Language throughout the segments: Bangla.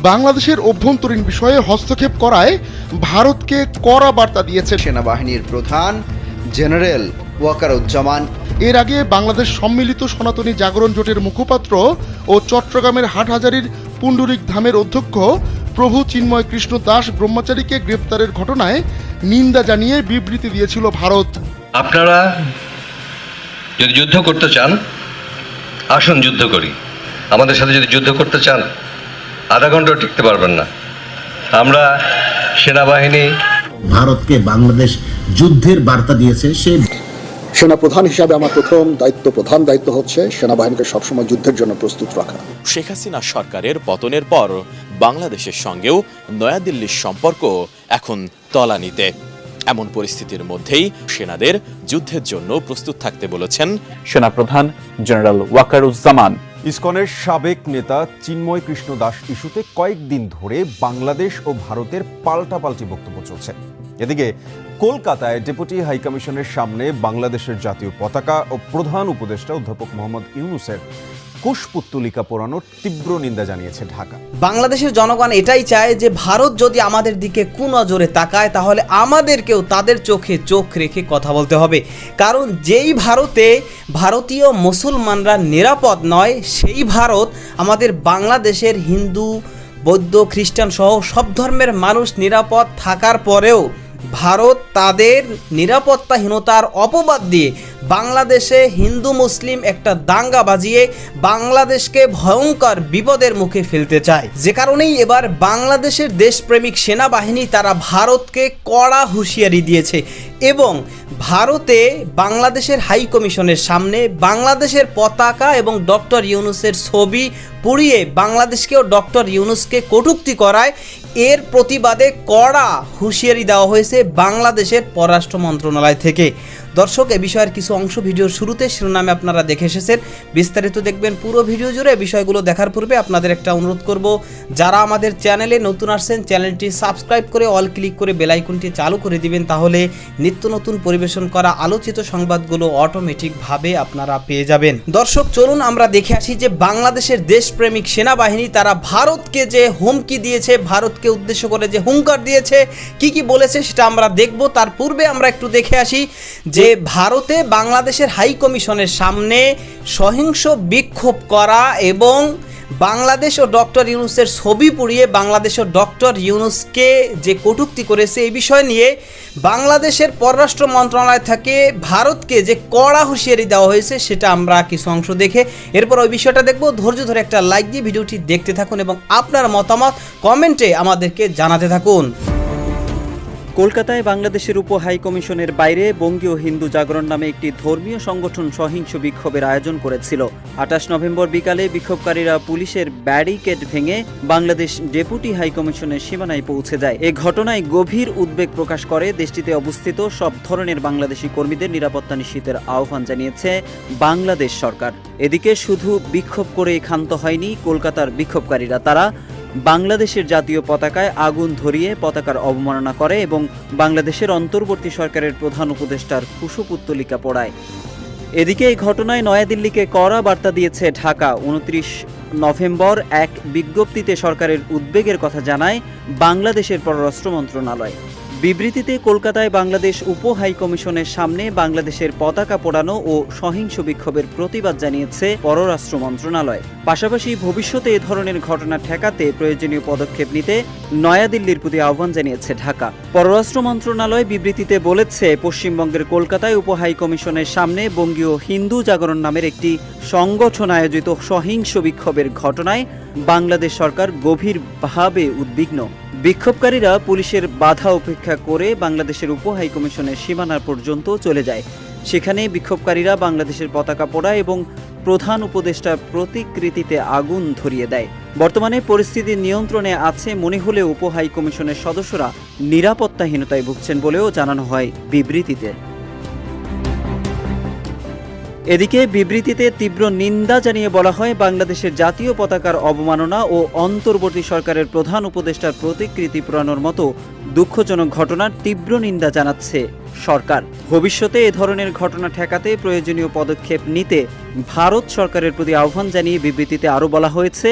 বাংলাদেশের অভ্যন্তরীণ বিষয়ে হস্তক্ষেপ করায় ভারতকে কড়া বার্তা দিয়েছে সেনাবাহিনীর প্রধান জেনারেল ওয়াকারুজ্জামান। এর আগে বাংলাদেশ সম্মিলিত সনাতনী জাগরণ জোটের মুখপাত্র ও চট্টগ্রামের হাটহাজারীর পুণ্ডরিক ধামের অধ্যক্ষ প্রভু চিন্ময় কৃষ্ণ দাস ব্রহ্মচারীকে গ্রেপ্তারের ঘটনায় নিন্দা জানিয়ে বিবৃতি দিয়েছিল ভারত। আপনারা যদি যুদ্ধ করতে চান আসুন যুদ্ধ করি, আমাদের সাথে যদি যুদ্ধ করতে চান আধা ঘন্টাও টিকতে পারবেন না। আমরা সেনাবাহিনী ভারতকে বাংলাদেশ যুদ্ধের বার্তা দিয়েছে। সে সেনাপ্রধান হিসাবে আমার প্রধান দায়িত্ব হচ্ছে সেনাবাহিনীকে সবসময় যুদ্ধের জন্য প্রস্তুত রাখা। শেখ হাসিনা সরকারের পতনের পর বাংলাদেশের সঙ্গেও নয়াদিল্লির সম্পর্ক এখন তলানিতে। এমন পরিস্থিতির মধ্যেই সেনাদের যুদ্ধের জন্য প্রস্তুত থাকতে বলেছেন সেনাপ্রধান জেনারেল ওয়াকারুজ্জামান। ইসকনের সাবেক নেতা চিন্ময় কৃষ্ণ দাস ইস্যুতে কয়েকদিন ধরে বাংলাদেশ ও ভারতের পাল্টাপাল্টি বক্তব্য চলছে। এদিকে কলকাতায় ডেপুটি হাইকমিশনের সামনে বাংলাদেশের জাতীয় পতাকা ও প্রধান উপদেষ্টা অধ্যাপক মোহাম্মদ ইউনূসের কুশপুত্তলিকা পোড়ানোর তীব্র নিন্দা জানিয়েছে ঢাকা। বাংলাদেশের জনগণ এটাই চায় যে ভারত যদি আমাদের দিকে কুনজরে তাকায় তাহলে আমাদেরকেও তাদের চোখে চোখ রেখে কথা বলতে হবে। কারণ যেই ভারতে ভারতীয় মুসলমানরা নিরাপদ নয়, সেই ভারত আমাদের বাংলাদেশের হিন্দু, বৌদ্ধ, খ্রিস্টান সহ সব ধর্মের মানুষ নিরাপদ থাকার পরেও ভারত তাদের নিরাপত্তাহীনতার অপবাদ দিয়ে বাংলাদেশে হিন্দু মুসলিম একটা দাঙ্গা বাজিয়ে বাংলাদেশকে ভয়ঙ্কর বিপদের মুখে ফেলতে চায়। যে কারণেই এবার বাংলাদেশের দেশপ্রেমিক সেনাবাহিনী তারা ভারতকে কড়া হুঁশিয়ারি দিয়েছে এবং ভারতে বাংলাদেশের হাই কমিশনের সামনে বাংলাদেশের পতাকা এবং ডক্টর ইউনূসের ছবি পুড়িয়ে বাংলাদেশকেও ডক্টর ইউনূসকে কটূক্তি করায় এর প্রতিবাদে কড়া হুঁশিয়ারি দেওয়া হয়েছে বাংলাদেশের পররাষ্ট্র মন্ত্রণালয় থেকে। দর্শক, এ বিষয়ের কিছু অংশ ভিডিওর শুরুতে শিরোনামে আপনারা দেখে এসেছেন, বিস্তারিত দেখবেন পুরো ভিডিও জুড়ে। বিষয়গুলো দেখার পূর্বে আপনাদের একটা অনুরোধ করব, যারা আমাদের চ্যানেলে নতুন আসছেন চ্যানেলটি সাবস্ক্রাইব করে অল ক্লিক করে বেল আইকনটি চালু করে দিবেন, তাহলে নিত্য নতুন পরিবেশন করা আলোচিত সংবাদগুলো অটোমেটিকভাবে আপনারা পেয়ে যাবেন। দর্শক, চলুন আমরা দেখে আসি যে বাংলাদেশের দেশপ্রেমিক সেনাবাহিনী তারা ভারতকে যে হুমকি দিয়েছে, ভারতকে উদ্দেশ্য করে যে হুঙ্কার দিয়েছে, কি বলেছে সেটা আমরা দেখব। তার পূর্বে আমরা একটু দেখে আসি যে ভারতে বাংলাদেশের হাই কমিশনের সামনে সহিংস বিক্ষোভ করা এবং বাংলাদেশ ও ডক্টর ইউনূসের ছবি পুড়িয়ে বাংলাদেশ ও ডক্টর ইউনূসকে যে কটূক্তি করেছে এই বিষয় নিয়ে বাংলাদেশের পররাষ্ট্র মন্ত্রণালয় থেকে ভারতকে যে কড়া হুঁশিয়ারি দেওয়া হয়েছে সেটা আমরা কিছু অংশ দেখে এরপর ওই বিষয়টা দেখব। ধৈর্য ধরে একটা লাইক দিয়ে ভিডিওটি দেখতে থাকুন এবং আপনার মতামত কমেন্টে আমাদেরকে জানাতে থাকুন। কলকাতায় বাংলাদেশের উপ হাই কমিশনের বাইরে বঙ্গীয় হিন্দু জাগরণ নামে একটি ধর্মীয় সংগঠন সহিংস বিক্ষোভের আয়োজন করেছিল। 28 নভেম্বর বিকালে বিক্ষোভকারীরা পুলিশের ব্যারিকেড ভেঙে বাংলাদেশ ডেপুটি হাই কমিশনের সীমানায় পৌঁছে যায়। এ ঘটনায় গভীর উদ্বেগ প্রকাশ করে দেশটিতে অবস্থিত সব ধরনের বাংলাদেশি কর্মীদের নিরাপত্তা নিশ্চিতের আহ্বান জানিয়েছে বাংলাদেশ সরকার। এদিকে শুধু বিক্ষোভ করে ক্ষান্ত হয়নি কলকাতার বিক্ষোভকারীরা, তারা বাংলাদেশের জাতীয় পতাকায় আগুন ধরিয়ে পতাকার অবমাননা করে এবং বাংলাদেশের অন্তর্বর্তী সরকারের প্রধান উপদেষ্টার কুশপুত্তলিকা পোড়ায়। এদিকে এই ঘটনায় নয়াদিল্লিকে কড়া বার্তা দিয়েছে ঢাকা। 29 নভেম্বর এক বিজ্ঞপ্তিতে সরকারের উদ্বেগের কথা জানায় বাংলাদেশের পররাষ্ট্র মন্ত্রণালয়। বিবৃতিতে কলকাতায় বাংলাদেশ উপ হাই কমিশনের সামনে বাংলাদেশের পতাকা পোড়ানো ও সহিংস বিক্ষোভের প্রতিবাদ জানিয়েছে পররাষ্ট্র মন্ত্রণালয়। পাশাপাশি ভবিষ্যতে এ ধরনের ঘটনা ঠেকাতে প্রয়োজনীয় পদক্ষেপ নিতে নয়াদিল্লির প্রতি আহ্বান জানিয়েছে ঢাকা। পররাষ্ট্র মন্ত্রণালয় বিবৃতিতে বলেছে, পশ্চিমবঙ্গের কলকাতায় উপ হাই কমিশনের সামনে বঙ্গীয় হিন্দু জাগরণ নামের একটি সংগঠন আয়োজিত সহিংস বিক্ষোভের ঘটনায় বাংলাদেশ সরকার গভীরভাবে উদ্বিগ্ন। বিক্ষোভকারীরা পুলিশের বাধা উপেক্ষা করে বাংলাদেশের উপ হাই কমিশনের সীমানা পর্যন্ত চলে যায়। সেখানে বিক্ষোভকারীরা বাংলাদেশের পতাকা পোড়ায় এবং প্রধান উপদেষ্টার প্রতিকৃতিতে আগুন ধরিয়ে দেয়। বর্তমানে পরিস্থিতি নিয়ন্ত্রণে আছে মনে হলেও উপ হাই কমিশনের সদস্যরা নিরাপত্তাহীনতায় ভুগছেন বলেও জানানো হয় বিবৃতিতে। এদিকে বিবৃতিতে তীব্র নিন্দা জানিয়ে বলা হয়, বাংলাদেশের জাতীয় পতাকার অবমাননা ও অন্তর্বর্তী সরকারের প্রধান উপদেষ্টার প্রতিকৃতি পোড়ানোর মতো দুঃখজনক ঘটনার তীব্র নিন্দা জানাচ্ছে সরকার। ভবিষ্যতে এ ধরনের ঘটনা ঠেকাতে প্রয়োজনীয় পদক্ষেপ নিতে ভারত সরকারের প্রতি আহ্বান জানিয়ে বিবৃতিতে আরও বলা হয়েছে,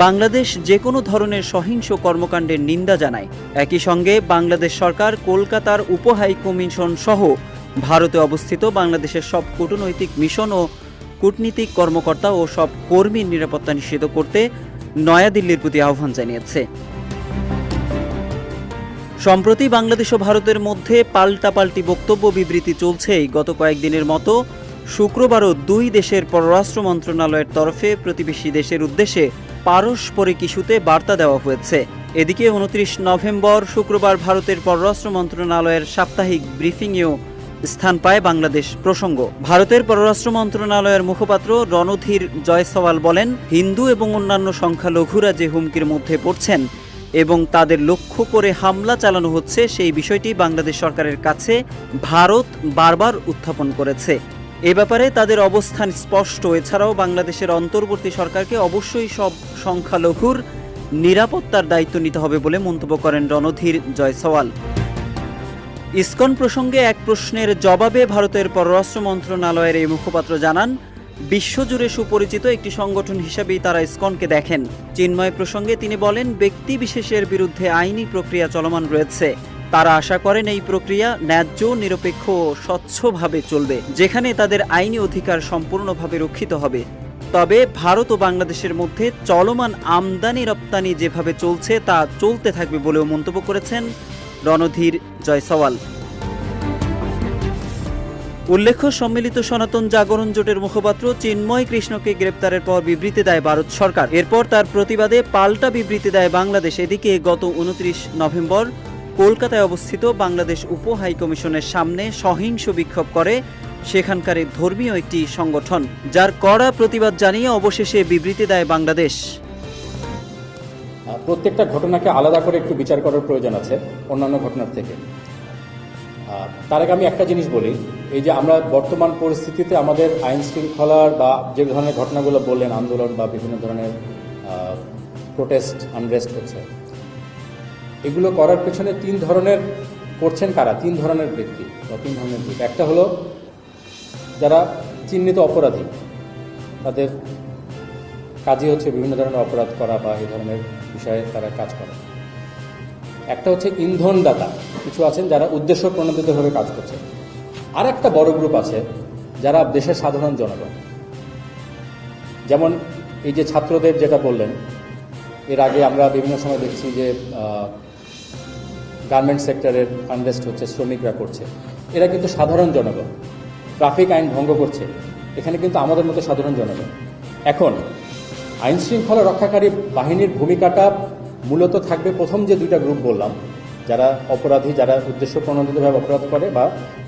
বাংলাদেশ যে কোনো ধরনের সহিংস কর্মকাণ্ডের নিন্দা জানায়। একই সঙ্গে বাংলাদেশ সরকার কলকাতার উপহাইকমিশন সহ ভারতে অবস্থিত বাংলাদেশের সব কূটনৈতিক মিশন ও কূটনীতিক কর্মকর্তা ও সব কর্মীর নিরাপত্তা নিশ্চিত করতে নয়াদিল্লির প্রতি আহ্বান জানিয়েছে। সম্প্রতি বাংলাদেশ ও ভারতের মধ্যে পাল্টাপাল্টি বক্তব্য বিবৃতি চলছেই। গত কয়েকদিনের মতো শুক্রবারও দুই দেশের পররাষ্ট্র মন্ত্রণালয়ের তরফে প্রতিবেশী দেশের উদ্দেশ্যে পারস্পরিক ইস্যুতে বার্তা দেওয়া হয়েছে। এদিকে 29 নভেম্বর শুক্রবার ভারতের পররাষ্ট্র মন্ত্রণালয়ের সাপ্তাহিক ব্রিফিংয়েও স্থান পায় বাংলাদেশ প্রসঙ্গ। ভারতের পররাষ্ট্র মন্ত্রণালয়ের মুখপাত্র রণধীর জয়সওয়াল বলেন, হিন্দু এবং অন্যান্য সংখ্যালঘুরা যে হুমকির মধ্যে পড়ছেন এবং তাদের লক্ষ্য করে হামলা চালানো হচ্ছে, সেই বিষয়টি বাংলাদেশ সরকারের কাছে ভারত বারবার উত্থাপন করেছে। এ ব্যাপারে তাদের অবস্থান স্পষ্ট। এছাড়াও বাংলাদেশের অন্তর্বর্তী সরকারকে অবশ্যই সব সংখ্যালঘুর নিরাপত্তার দায়িত্ব নিতে হবে বলে মন্তব্য করেন রণধীর জয়সওয়াল। ইসকন প্রসঙ্গে এক প্রশ্নের জবাবে ভারতের পররাষ্ট্র মন্ত্রণালয়ের এই মুখপাত্র জানান, বিশ্বজুড়ে সুপরিচিত একটি সংগঠন হিসেবেই তারা ইসকনকে দেখেন। চিন্ময় প্রসঙ্গে তিনি বলেন, ব্যক্তি বিশেষের বিরুদ্ধে আইনি প্রক্রিয়া চলমান রয়েছে। তারা আশা করেন এই প্রক্রিয়া ন্যায্য, নিরপেক্ষ ও স্বচ্ছভাবে চলবে, যেখানে তাদের আইনি অধিকার সম্পূর্ণভাবে রক্ষিত হবে। তবে ভারত ও বাংলাদেশের মধ্যে চলমান আমদানি রপ্তানি যেভাবে চলছে তা চলতে থাকবে বলেও মন্তব্য করেছেন রণধীর জয়সওয়াল। উল্লেখ্য, সম্মিলিত সনাতন জাগরণ জোটের মুখপাত্র চিন্ময় কৃষ্ণকে গ্রেপ্তারের পর বিবৃতি দেয় ভারত সরকার। এরপর তার প্রতিবাদে পাল্টা বিবৃতি দেয় বাংলাদেশ। এদিকে গত 29 নভেম্বর কলকাতায় অবস্থিত বাংলাদেশ উপ হাইকমিশনের সামনে সহিংস বিক্ষোভ করে সেখানকার ধর্মীয় একটি সংগঠন, যার কড়া প্রতিবাদ জানিয়ে অবশেষে বিবৃতি দেয় বাংলাদেশ। প্রত্যেকটা ঘটনাকে আলাদা করে একটু বিচার করার প্রয়োজন আছে অন্যান্য ঘটনার থেকে। তার আগে আমি একটা জিনিস বলি, এই যে আমরা বর্তমান পরিস্থিতিতে আমাদের আইন শৃঙ্খলার বা যে ধরনের ঘটনাগুলো বললেন, আন্দোলন বা বিভিন্ন ধরনের প্রোটেস্ট, আনরেস্ট হচ্ছে, এগুলো করার পেছনে তিন ধরনের করছেন কারা, তিন ধরনের ব্যক্তি বা তিন ধরনের গ্রুপ। একটা হলো যারা চিহ্নিত অপরাধী, তাদের কাজই হচ্ছে বিভিন্ন ধরনের অপরাধ করা বা এই ধরনের বিষয়ে তারা কাজ করে। একটা হচ্ছে ইন্ধনদাতা, কিছু আছেন যারা উদ্দেশ্য প্রণোদিতভাবে কাজ করছে। আর একটা বড় গ্রুপ আছে যারা দেশের সাধারণ জনগণ, যেমন এই যে ছাত্রদের যেটা বললেন, এর আগে আমরা বিভিন্ন সময় দেখছি যে গার্মেন্ট সেক্টরের আনরেস্ট হচ্ছে, শ্রমিকরা করছে, এরা কিন্তু সাধারণ জনগণ, ট্রাফিক আইন ভঙ্গ করছে, এখানে কিন্তু আমাদের মতো সাধারণ জনগণ। এখন আইন শৃঙ্খলা রক্ষাকারী বাহিনীর ভূমিকাটা মূলত থাকবে প্রথম যে দুইটা গ্রুপ বললাম, যারা অপরাধী, যারা উদ্দেশ্য প্রণোদিতভাবে অপরাধ করে, বা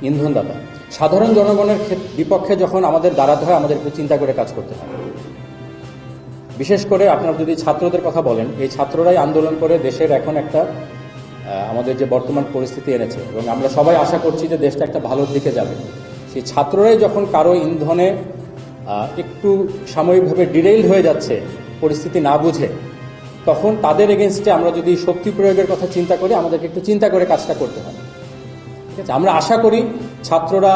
ইন্ধনদাতা। সাধারণ জনগণের বিপক্ষে যখন আমাদের দাঁড়াতে হয়, আমাদের একটু চিন্তা করে কাজ করতে হয়। বিশেষ করে আপনারা যদি ছাত্রদের কথা বলেন, এই ছাত্ররাই আন্দোলন করে দেশের এখন একটা আমাদের যে বর্তমান পরিস্থিতি এনেছে, এবং আমরা সবাই আশা করছি যে দেশটা একটা ভালোর দিকে যাবে। সেই ছাত্ররাই যখন কারো ইন্ধনে একটু সাময়িকভাবে ডিরেইল হয়ে যাচ্ছে, পরিস্থিতি না বুঝে, তখন তাদের এগেনস্টে আমরা যদি শক্তি প্রয়োগের কথা চিন্তা করি, আমাদেরকে একটু চিন্তা করে কাজটা করতে হয়। ঠিক আছে, আমরা আশা করি ছাত্ররা,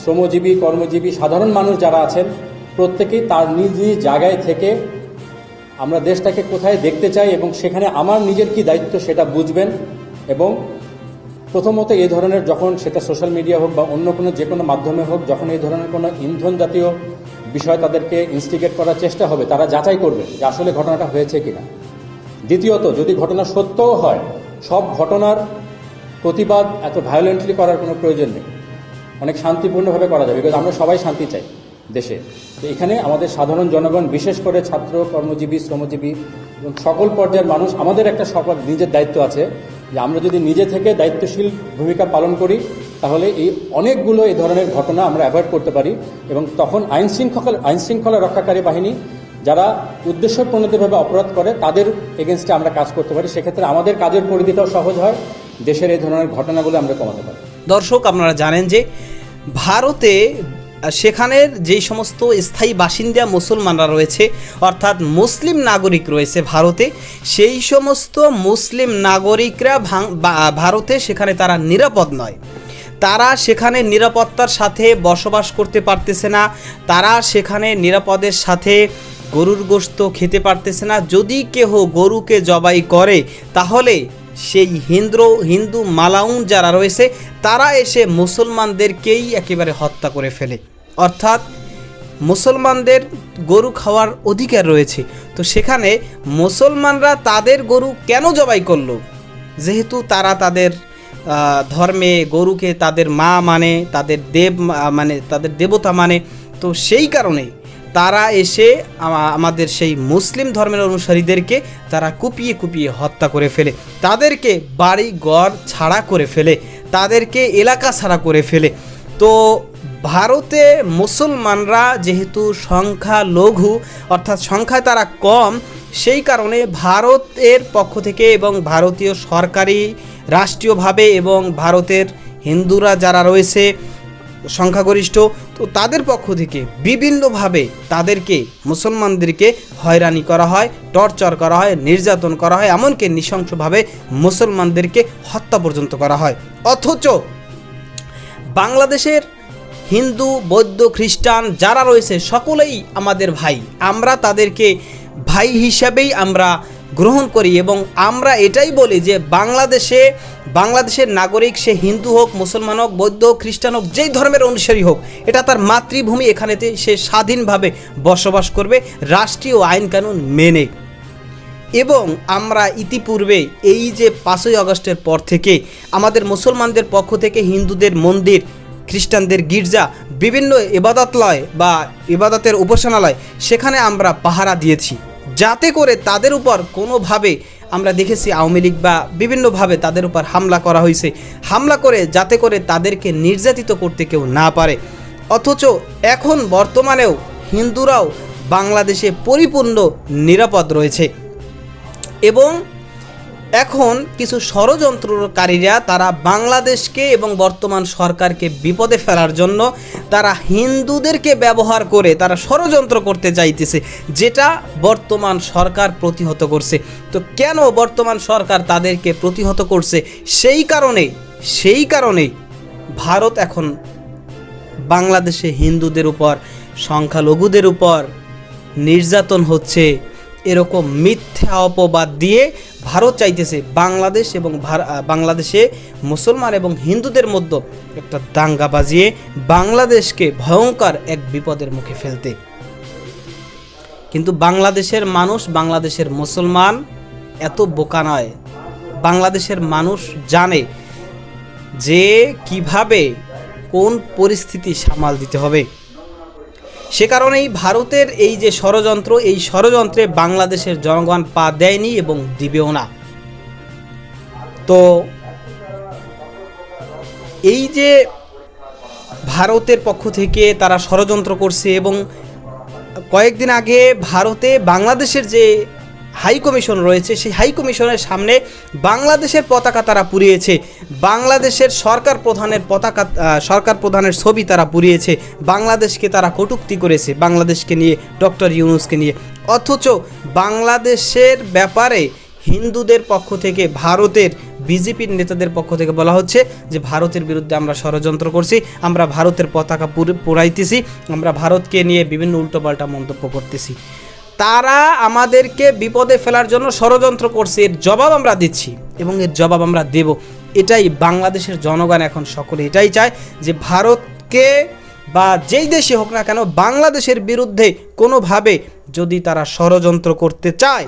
শ্রমজীবী, কর্মজীবী, সাধারণ মানুষ যারা আছেন, প্রত্যেকেই তার নিজ নিজ জায়গায় থেকে আমরা দেশটাকে কোথায় দেখতে চাই এবং সেখানে আমার নিজের কি দায়িত্ব সেটা বুঝবেন। এবং প্রথমত এই ধরনের, যখন সেটা সোশ্যাল মিডিয়া হোক বা অন্য কোনো যে কোনো মাধ্যমে হোক, যখন এই ধরনের কোনো ইন্ধন জাতীয় বিষয় তাদেরকে ইনস্টিগেট করার চেষ্টা হবে, তারা যাচাই করবে যে আসলে ঘটনাটা হয়েছে কিনা। দ্বিতীয়ত, যদি ঘটনা সত্যও হয়, সব ঘটনার প্রতিবাদ এত ভায়োলেন্টলি করার কোনো প্রয়োজন নেই, অনেক শান্তিপূর্ণভাবে করা যাবে, বিকজ আমরা সবাই শান্তি চাই দেশে। তো এখানে আমাদের সাধারণ জনগণ, বিশেষ করে ছাত্র, কর্মজীবী, শ্রমজীবী এবং সকল পর্যায়ের মানুষ, আমাদের একটা সকল নিজের দায়িত্ব আছে যে আমরা যদি নিজে থেকে দায়িত্বশীল ভূমিকা পালন করি, তাহলে এই অনেকগুলো এই ধরনের ঘটনা আমরা অ্যাভয়েড করতে পারি। এবং তখন আইন শৃঙ্খলা রক্ষাকারী বাহিনী যারা উদ্দেশ্য প্রণোদিতভাবে অপরাধ করে, তাদের এগেনস্টে আমরা কাজ করতে পারি। সেক্ষেত্রে আমাদের কাজের পরিধিটাও সহজ হয়, দেশের এই ধরনের ঘটনাগুলো আমরা কমাতে পারি। দর্শক, আপনারা জানেন যে ভারতে সেখানের যেই সমস্ত স্থায়ী বাসিন্দা মুসলমানরা রয়েছে, অর্থাৎ মুসলিম নাগরিক রয়েছে ভারতে, সেই সমস্ত মুসলিম নাগরিকরা ভারতে সেখানে তারা নিরাপদ নয়। তারা সেখানে নিরাপত্তার সাথে বসবাস করতে পারতেছে না, তারা সেখানে নিরাপদের সাথে গরুর গোশত খেতে পারতেছে না। যদি কেহ গরুকে জবাই করে তাহলে সেই হিন্দু মালাউন যারা রয়েছে তারা এসে মুসলমানদেরকেই একেবারে হত্যা করে ফেলে। অর্থাৎ মুসলমানদের গরু খাওয়ার অধিকার রয়েছে, তো সেখানে মুসলমানরা তাদের গরু কেন জবাই করলো? যেহেতু তারা তাদের ধর্মে গরুকে তাদের মা মানে, তাদের দেব মানে, তাদের দেবতা মানে, তো সেই কারণে তারা এসে আমাদের সেই মুসলিম ধর্মের অনুসারীদেরকে তারা কুপিয়ে কুপিয়ে হত্যা করে ফেলে, তাদেরকে বাড়ি ঘর ছাড়া করে ফেলে, তাদেরকে এলাকা ছাড়া করে ফেলে। তো ভারতে মুসলমানরা যেহেতু সংখ্যালঘু, অর্থাৎ সংখ্যায় তারা কম, সেই কারণে ভারতের পক্ষ থেকে এবং ভারতীয় সরকারি রাষ্ট্রীয়ভাবে এবং ভারতের হিন্দুরা যারা রয়েছে সংখ্যাগরিষ্ঠ, তো তাদের পক্ষ থেকে বিভিন্নভাবে তাদেরকে মুসলমানদেরকে হয়রানি করা হয়, টর্চার করা হয়, নির্যাতন করা হয়, এমনকি নৃশংসভাবে মুসলমানদেরকে হত্যা পর্যন্ত করা হয়। অথচ বাংলাদেশের হিন্দু, বৌদ্ধ, খ্রিস্টান যারা রয়েছে সকলেই আমাদের ভাই, আমরা তাদেরকে ভাই হিসাবেই আমরা গ্রহণ করি এবং আমরা এটাই বলি যে বাংলাদেশের নাগরিক, সে হিন্দু হোক, মুসলমান হোক, বৌদ্ধ হোক, খ্রিস্টান হোক, যেই ধর্মের অনুসারী হোক, এটা তার মাতৃভূমি, এখানেতে সে স্বাধীনভাবে বসবাস করবে রাষ্ট্রীয় আইন কানুন মেনে। এবং আমরা ইতিপূর্বে এই যে 5ই আগস্টের পর থেকে আমাদের মুসলমানদের পক্ষ থেকে হিন্দুদের মন্দির, খ্রিস্টানদের গির্জা, বিভিন্ন ইবাদতালয় বা ইবাদতের উপাসনালয়, সেখানে আমরা পাহারা দিয়েছি, যাতে করে তাদের উপর কোনোভাবে আমরা দেখেছি আওয়ামী লীগ বা বিভিন্নভাবে তাদের উপর হামলা করা হয়েছে, হামলা করে যাতে করে তাদেরকে নির্যাতিত করতে কেউ না পারে। অথচ এখন বর্তমানেও হিন্দুরাও বাংলাদেশে পরিপূর্ণ নিরাপদ রয়েছে এবং এখন কিছু ষড়যন্ত্রকারীরা তারা বাংলাদেশকে এবং বর্তমান সরকারকে বিপদে ফেলার জন্য তারা হিন্দুদেরকে ব্যবহার করে তারা ষড়যন্ত্র করতে চাইতেছে, যেটা বর্তমান সরকার প্রতিহত করছে। তো কেন বর্তমান সরকার তাদেরকে প্রতিহত করছে? সেই কারণে ভারত এখন বাংলাদেশে হিন্দুদের উপর, সংখ্যালঘুদের উপর নির্যাতন হচ্ছে এরকম মিথ্যা অপবাদ দিয়ে ভারত চাইতেছে বাংলাদেশ এবং বাংলাদেশে মুসলমান এবং হিন্দুদের মধ্যে একটা দাঙ্গা বাজিয়ে বাংলাদেশকে ভয়ঙ্কর এক বিপদের মুখে ফেলতে। কিন্তু বাংলাদেশের মানুষ, বাংলাদেশের মুসলমান এত বোকা নয়। বাংলাদেশের মানুষ জানে যে কিভাবে কোন পরিস্থিতি সামাল দিতে হবে। সে কারণেই ভারতের এই যে ষড়যন্ত্র, এই ষড়যন্ত্রে বাংলাদেশের জনগণ পা দেয়নি এবং দিবেও না। তো এই যে ভারতের পক্ষ থেকে তারা ষড়যন্ত্র করছে এবং কয়েকদিন আগে ভারতে বাংলাদেশের যে হাই কমিশন রয়েছে সেই হাই কমিশনের সামনে বাংলাদেশের পতাকা তারা পুড়িয়েছে, বাংলাদেশের সরকার প্রধানের ছবি তারা পুড়িয়েছে, বাংলাদেশকে তারা কটূক্তি করেছে, বাংলাদেশকে নিয়ে, ডক্টর ইউনূসকে নিয়ে। অথচ বাংলাদেশের ব্যাপারে হিন্দুদের পক্ষ থেকে, ভারতের বিজেপির নেতাদের পক্ষ থেকে বলা হচ্ছে যে ভারতের বিরুদ্ধে আমরা ষড়যন্ত্র করছি, আমরা ভারতের পতাকা পোড়াইতেছি, আমরা ভারতকে নিয়ে বিভিন্ন উল্টোপাল্টা মন্তব্য করতেছি। তারা আমাদেরকে বিপদে ফেলার জন্য ষড়যন্ত্র করছে, এর জবাব আমরা দিচ্ছি এবং এর জবাব আমরা দেব। এটাই বাংলাদেশের জনগণ এখন সকলে এটাই চায় যে ভারতকে বা যেই দেশে হোক না কেন বাংলাদেশের বিরুদ্ধে কোনোভাবে যদি তারা ষড়যন্ত্র করতে চায়,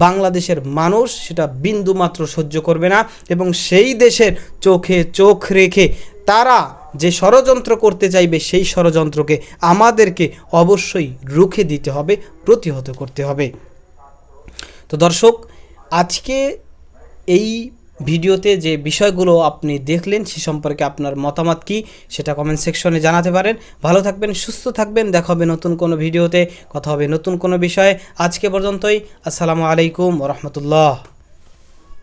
বাংলাদেশের মানুষ সেটা বিন্দুমাত্র সহ্য করবে না এবং সেই দেশের চোখে চোখ রেখে তারা যে ষড়যন্ত্র করতে চাইবে সেই ষড়যন্ত্রকে আমাদেরকে অবশ্যই রুখে দিতে হবে, প্রতিহত করতে হবে। তো দর্শক, আজকে এই ভিডিওতে যে বিষয়গুলো আপনি দেখলেন সে সম্পর্কে আপনার মতামত কি সেটা কমেন্ট সেকশনে জানাতে পারেন। ভালো থাকবেন, সুস্থ থাকবেন, দেখা হবে নতুন কোনো ভিডিওতে, কথা হবে নতুন কোনো বিষয়ে। আজকে পর্যন্তই, আসসালামু আলাইকুম ওয়া রাহমাতুল্লাহ।